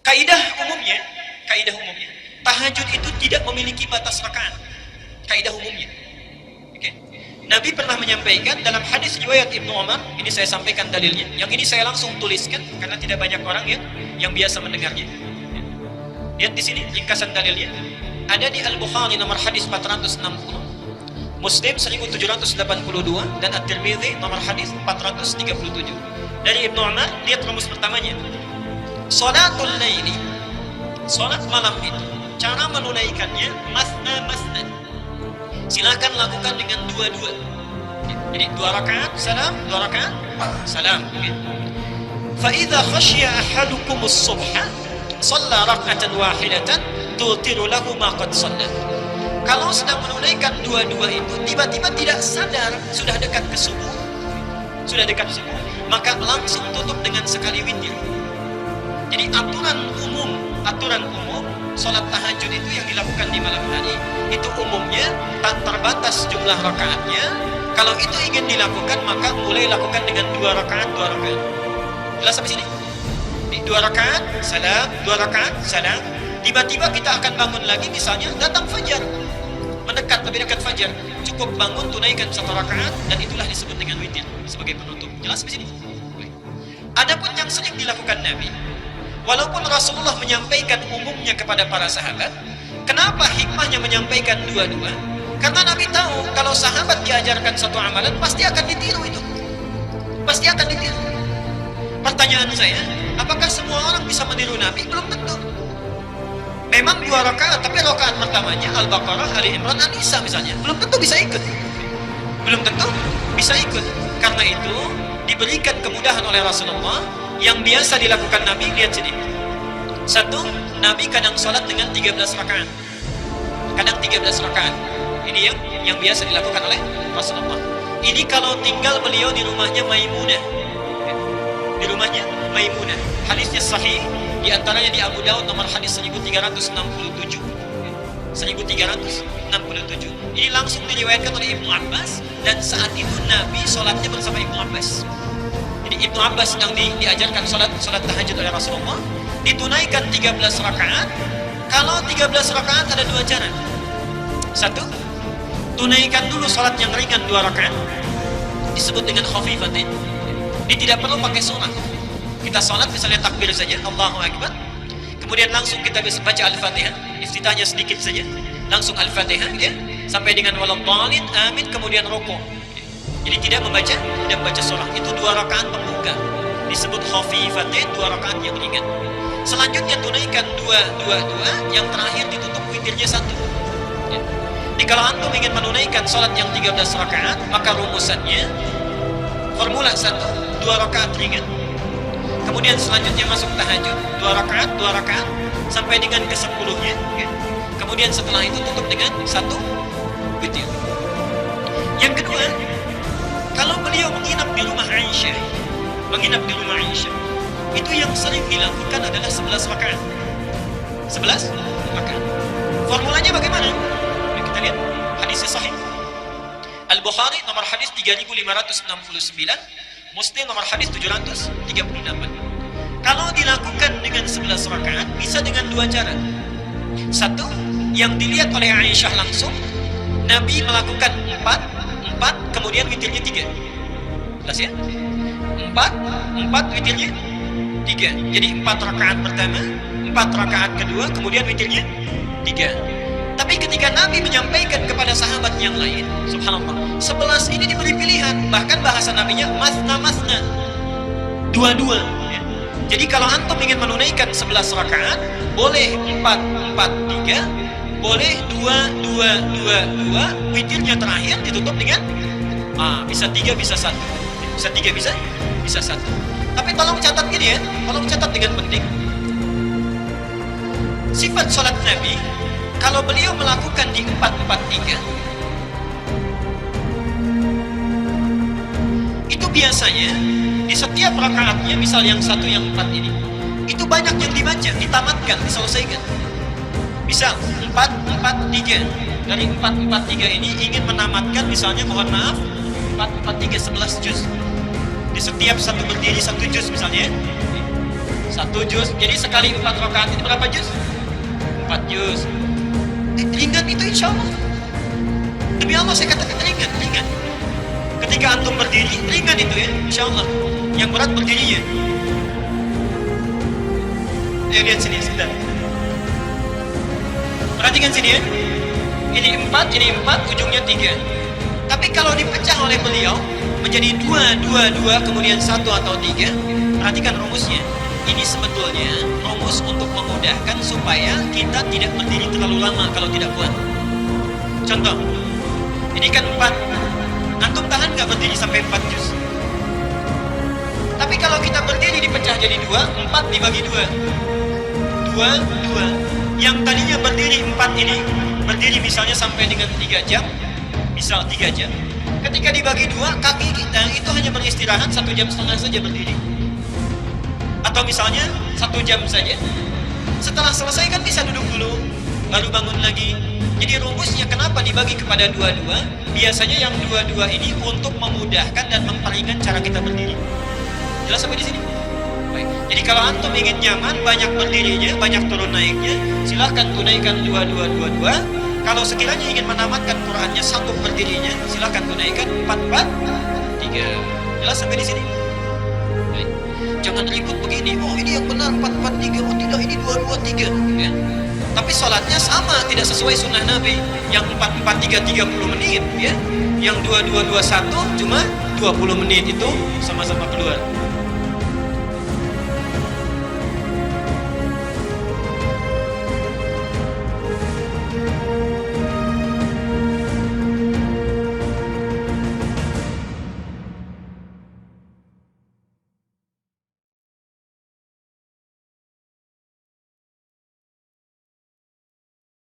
Kaidah umumnya, tahajud itu tidak memiliki batas rakaat. Kaidah umumnya. Oke. Nabi pernah menyampaikan dalam hadis riwayat Ibnu Umar, ini saya sampaikan dalilnya. Yang ini saya langsung tuliskan karena tidak banyak orang yang biasa mendengarnya. Lihat di sini ringkasan dalilnya. Ada di Al-Bukhari nomor hadis 460, Muslim 1782 dan At-Tirmidzi nomor hadis 437. Dari Ibnu Umar, lihat rumus pertamanya. Salatul laili, salat malam itu, cara menunaikannya masna masna. Silakan lakukan dengan dua-dua. Jadi 2 rakaat salam, 2 rakaat salam. Fa idza khashiya ahadukumus subha, shalla rak'atan wahidatan tutiru lahu ma qad shalla. Kalau sedang menunaikan dua-dua itu tiba-tiba tidak sadar sudah dekat ke subuh, maka langsung tutup dengan sekali witir. Jadi aturan umum salat tahajud itu yang dilakukan di malam hari itu umumnya tak terbatas jumlah rakaatnya. Kalau itu ingin dilakukan maka mulai lakukan dengan 2 rakaat. Jelas sampai sini? Di 2 rakaat salam, 2 rakaat salam. Tiba-tiba kita akan bangun lagi, misalnya datang fajar, lebih dekat fajar, cukup bangun tunaikan 1 rakaat dan itulah disebut dengan witir sebagai penutup. Jelas sampai sini? Adapun yang sering dilakukan Nabi, walaupun Rasulullah menyampaikan umumnya kepada para sahabat, kenapa hikmahnya menyampaikan dua-dua? Karena Nabi tahu kalau sahabat diajarkan satu amalan pasti akan ditiru itu. Pasti akan ditiru. Pertanyaan saya, apakah semua orang bisa meniru Nabi? Belum tentu. Memang 2 rakaat, tapi rakaat pertamanya Al-Baqarah, Ali Imran, An-Nisa misalnya. Belum tentu bisa ikut. Karena itu diberikan kemudahan oleh Rasulullah yang biasa dilakukan Nabi. Lihat sini. 1, Nabi kadang sholat dengan 13 rakaat. Ini yang biasa dilakukan oleh Rasulullah. Ini kalau tinggal beliau di rumahnya Maimunah. Hadisnya sahih, di antaranya di Abu Daud nomor hadis 1367. Ini langsung diriwayatkan oleh Ibnu Abbas dan saat itu Nabi sholatnya bersama Ibnu Abbas. Jadi Ibnu Abbas sedang diajarkan sholat tahajud oleh Rasulullah, ditunaikan 13 rakaat. Kalau 13 rakaat ada 2 cara. 1, tunaikan dulu sholat yang ringan 2 rakaat, disebut dengan khafifatain. Ini tidak perlu pakai surah. Kita sholat misalnya takbir saja, Allahu Akbar, kemudian langsung kita bisa baca Al-Fatihah, iftitahnya sedikit saja, langsung Al-Fatihah sampai dengan waladhdallin, amin, kemudian rukuk. Jadi tidak membaca surah. Itu 2 rakaat pembuka, disebut khafifatain, 2 rakaat yang ringan. Selanjutnya tunaikan 2, yang terakhir ditutup witirnya 1. Jadi kalau antum ingin menunaikan sholat yang 13 rakaat, maka rumusannya formula 1, 2 rakaat ringan. Kemudian selanjutnya masuk tahajud 2 rakaat sampai dengan ke-10-nya. Kemudian setelah itu tutup dengan 1 witir. Yang kedua, kalau beliau menginap di rumah Aisyah, itu yang sering dilakukan adalah 11 rakaat. Formulanya bagaimana? Kita lihat hadisnya sahih. Al-Bukhari nomor hadis 3569, Muslim nomor hadis 738. Kalau dilakukan dengan 11 rakaat bisa dengan 2 cara. 1, yang dilihat oleh Aisyah langsung, Nabi melakukan 4 kemudian witirnya 3. Jelas ya? 4 witirnya 3. Jadi 4 rakaat pertama, 4 rakaat kedua, kemudian witirnya 3. Tapi ketika Nabi menyampaikan kepada sahabat yang lain, subhanallah, 11 ini diberi pilihan. Bahkan bahasa Nabinya masna, 2. Jadi kalau antum ingin menunaikan 11 rakaat, boleh 4-4-3, boleh 2-2-2-2, witirnya terakhir ditutup dengan bisa 3, bisa 1. Bisa 3, bisa 1. Tapi tolong catat gini ya, tolong catat dengan penting. Sifat sholat Nabi, kalau beliau melakukan di 4-4-3, itu biasanya di setiap rakaatnya, misal yang 1 yang 4 ini, itu banyak yang dibaca, ditamatkan, diselesaikan. Misal 4-4-3, dari 4-4-3 ini ingin menamatkan misalnya, mohon maaf, 4-4-3 11 juz. Di setiap satu berdiri 1 juz misalnya, 1 juz. Jadi sekali 4 rakaat itu berapa juz? 4 juz. Ringan itu insya Allah. Demi Allah saya katakan ringan. Ketika antum berdiri, ringan itu ya, insya Allah. Yang berat berdirinya. Lihat sini, sebentar. Perhatikan sini ya. Ini 4, ujungnya 3. Tapi kalau dipecah oleh beliau menjadi 2, kemudian 1 atau 3, perhatikan rumusnya. Ini sebetulnya rumus untuk memudahkan supaya kita tidak berdiri terlalu lama kalau tidak kuat. Contoh, ini kan 4. Antum tahan nggak berdiri sampai 4 juz? Tapi kalau kita berdiri dipecah jadi 2, 4 dibagi 2. 2. Yang tadinya berdiri 4 ini, berdiri misalnya sampai dengan 3 jam, misal 3 jam. Ketika dibagi 2, kaki kita itu hanya beristirahat 1,5 jam saja berdiri. Atau misalnya 1 jam saja. Setelah selesai kan bisa duduk dulu, baru bangun lagi. Jadi rumusnya kenapa dibagi kepada 2, biasanya yang 2 ini untuk memudahkan dan memperingan cara kita berdiri. Jelas sampai di sini? Baik. Jadi kalau antum ingin nyaman, banyak berdirinya, banyak turun naiknya, silahkan tunaikan 2. Kalau sekiranya ingin menamatkan Qurannya sanggup berdirinya, silahkan tunaikan 4, 3. Jelas sampai di sini? Baik. Jangan ribut begini. Oh ini yang benar 4, 3. Oh tidak, ini 2, 3. Ya. Tapi sholatnya sama, tidak sesuai sunnah Nabi. Yang 4, 3, 30 menit, ya. Yang 2, 1 cuma 20 menit itu sama-sama keluar.